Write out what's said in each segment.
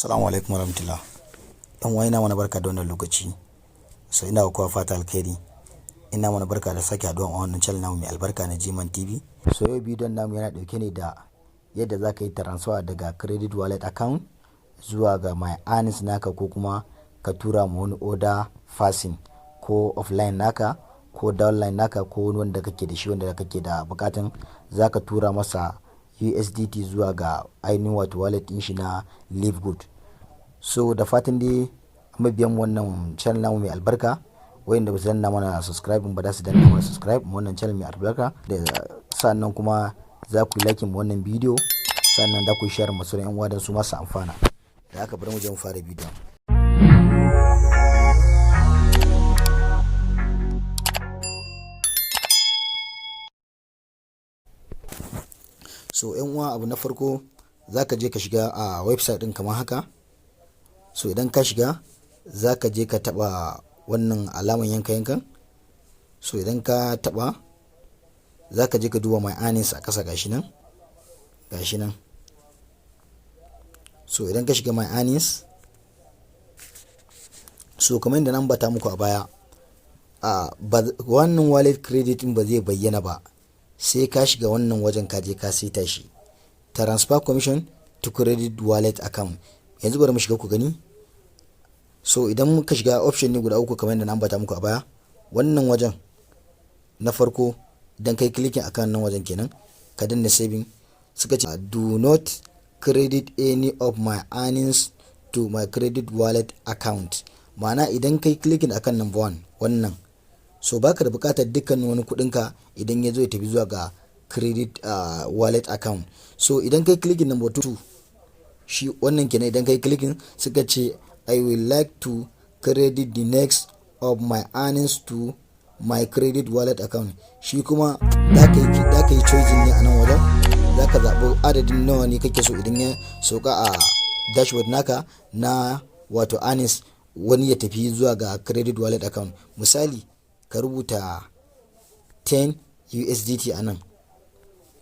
Assalamu alaikum warahmatullah. Dan uwa ina mana barka da wannan lokaci. So ina kowa fata alkhairi. Ina mana barka da sake haduwa a wannan channel namu mai albarka na Gman TV. So yau bidiyon namu yana dauke ne da yadda zaka yi transfer daga credit wallet account zuwa ga my earnings naka, ko kuma ka tura ma wani order passing ko offline naka ko downline naka, ko wani wanda kake da shi wanda kake da bukatun zaka tura masa USDT zuwa ga ainihin wato wallet din shi na Livegood. So da fatan dai mabiyan wannan channel namu mai albarka, wayanda ba su danna mana subscribe ba da su danna mana subscribe mu wannan channel mai albarka, da sannan kuma za ku like mu wannan bidiyo, sannan da ku share mu sauran yan uwa dan su masu amfana. Da haka bari mu je mu fara bidiyon. So yan uwa, abu na farko zaka je ka shiga a website din kamar haka. So idan ka shiga zaka je ka taba wannan alaman yankan. So idan ka taba zaka je ka duba my earnings a kasa, gashi nan. So idan ka shiga my earnings, so kamar yadda nan bata muku a baya, wannan wallet credit din ba zai bayyana ba sai ka shiga wannan wajen ka je ka saita shi transfer commission to credit wallet account. Yanzu bari mu shiga ku gani. So idan muka shiga option ne guda uku kamar yadda na ambata muku a baya, wannan wajen na farko idan kai clicking akan nan wajen kenan ka danna saving, suka ce do not credit any of my earnings to my credit wallet account. Ma'ana idan kai clicking akan number 1 wannan, so baka da bukatar dukkan wani kudinka idan ya zo ya tafi zuwa ga credit wallet account. So idan kai clicking number 2, shi wannan kenan, idan kai clicking suka ce I will like to credit the next of my earnings to my credit wallet account. Shi kuma da ka yi choosing ne a nan wajen, za ka zaɓi adadin nawa ne kake so idan ya sauka a dashboard naka na wato earnings wani ya tafi zuwa ga credit wallet account. Misali ka rubuta 10 USDT a nan.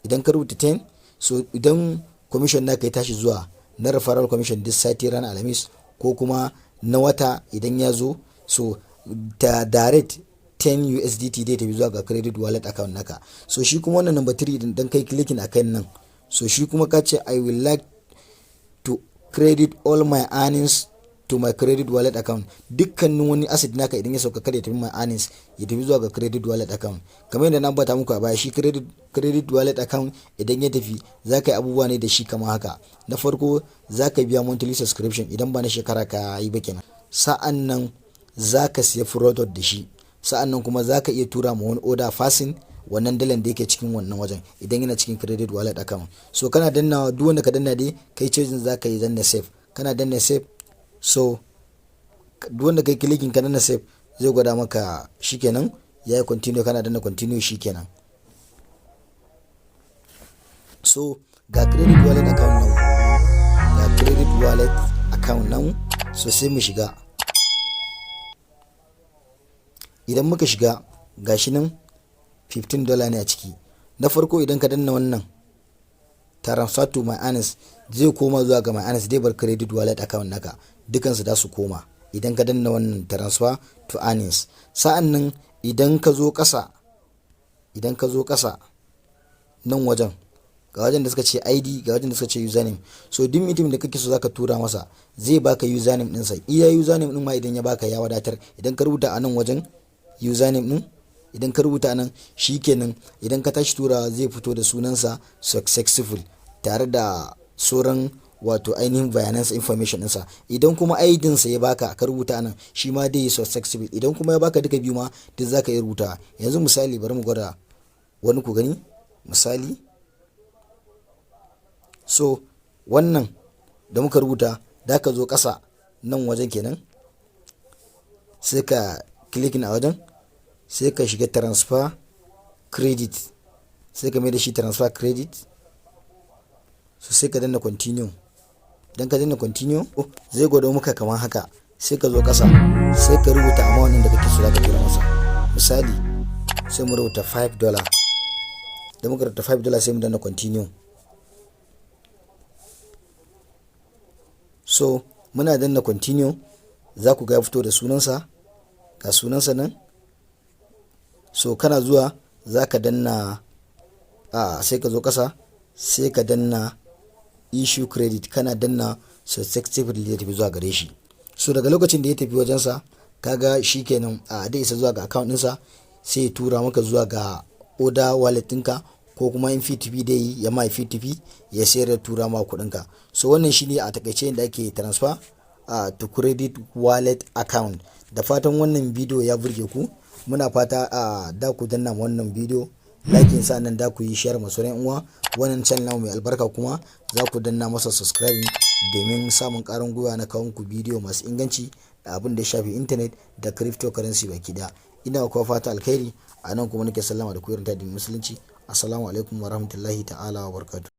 Idan ka rubuta 10, so idan commission naka ya tashi zuwa na referral commission duk sati ranar Alhamis, ko kuma na wata idan ya zo, so ta direct 10 USDT dai tafi zuwa ga credit wallet account naka. So shi kuma wannan number 3 idan kai clicking akan nan, so shi kuma ka ce I will like to credit all my earnings to my credit wallet account. Dukkanin wani asset naka idan ya sauka kada ya tafi my earnings ya tafi zuwa ga credit wallet account. Kamar yadda na ambata muku a baya, shi credit wallet account idan ya tafi zaka yi abubuwa ne da shi kamar haka. Na farko zaka biya monthly subscription idan ba na shekara ka yi ba kenan. Sa'an nan zaka siya product da shi. Sa'an nan kuma zaka iya tura ma wani order passing wannan dalan da yake cikin wannan wajen idan yana cikin credit wallet account. So kana dannawa, duk wanda ka danna dai kai charging zaka yi danna save. Kana danna save, so duk wanda kai clicking ka danna save zai gwada maka shikenan yayi continue, kana danna continue shikenan. So ga credit wallet account nan, so sai mu shiga. Idan muka shiga gashi nan $15 ne a ciki. Na farko idan ka danna wannan transfer to my earnings zai koma zuwa ga my earnings, dai bar credit wallet account naka dukansu da su koma idan ka danna wannan transfer to earnings. Sa'an nan idan ka zo kasa nan wajen, ga wajen da suka ce ID, ga wajen da suka ce username. So duk mutum da kake so zaka tura masa zai baka username din sa. Iya username din ma idan ya baka ya wadatar. Idan ka rubuta a nan wajen username din, idan ka rubuta nan shikenan, idan ka tashi turawa zai fito da sunansa successful tare da sauran wato ainihin bayanansa information ɗinsa. Idan kuma ID sa ya baka ka rubuta nan, shi ma dai successful. Idan kuma ya baka duka biyu ma duk zaka yi rubuta. Yanzu misali bari mu gwada wani ku gani misali. So wannan da muka rubuta da ka zo ƙasa nan wajen kenan, sai ka clicking a wajen, sai ka shiga transfer credit, sai ka mai da shi transfer credit. So sai ka danna continue. Dan ka danna continue zai gwado muka kamar haka. Sai ka zo kasa sai ka rubuta amount da kake so zaka tura masa. Misali sai mu rubuta $5. Da muka rubuta $5 sai mu danna continue. So muna danna continue, za ku ga ya fito da sunansa, ga sunansa nan. So kana zuwa za ka danna sai ka zo kasa sai ka danna issue credit, kana danna successfully zai tafi zuwa gare shi. So daga lokacin da ya tafi wajensa kaga shikenan da isa zuwa ga account ɗinsa, sai ya tura maka zuwa ga order wallet ɗinka, ko kuma in P2P dai ya ma P2P ya sayar da tura ma kuɗinka. So wannan shine a takaice da ake transfer to credit wallet account. Da fatan wannan bidiyo ya burge ku, muna fata da ku danna wannan bidiyo like, sa nan da ku yi share masu ran uwa. Wannan channel namu mai albarka kuma za ku danna masa subscribe domin samun karin gwiwa na kawo ku bidiyo masu inganci da abin da ya shafi internet da cryptocurrency baki da. Ina kuwa fata alkhairi, a nan kuma nake sallama da ku irin ta musulunci. Assalamu alaikum wa rahmatullahi ta'ala wa barakatuh.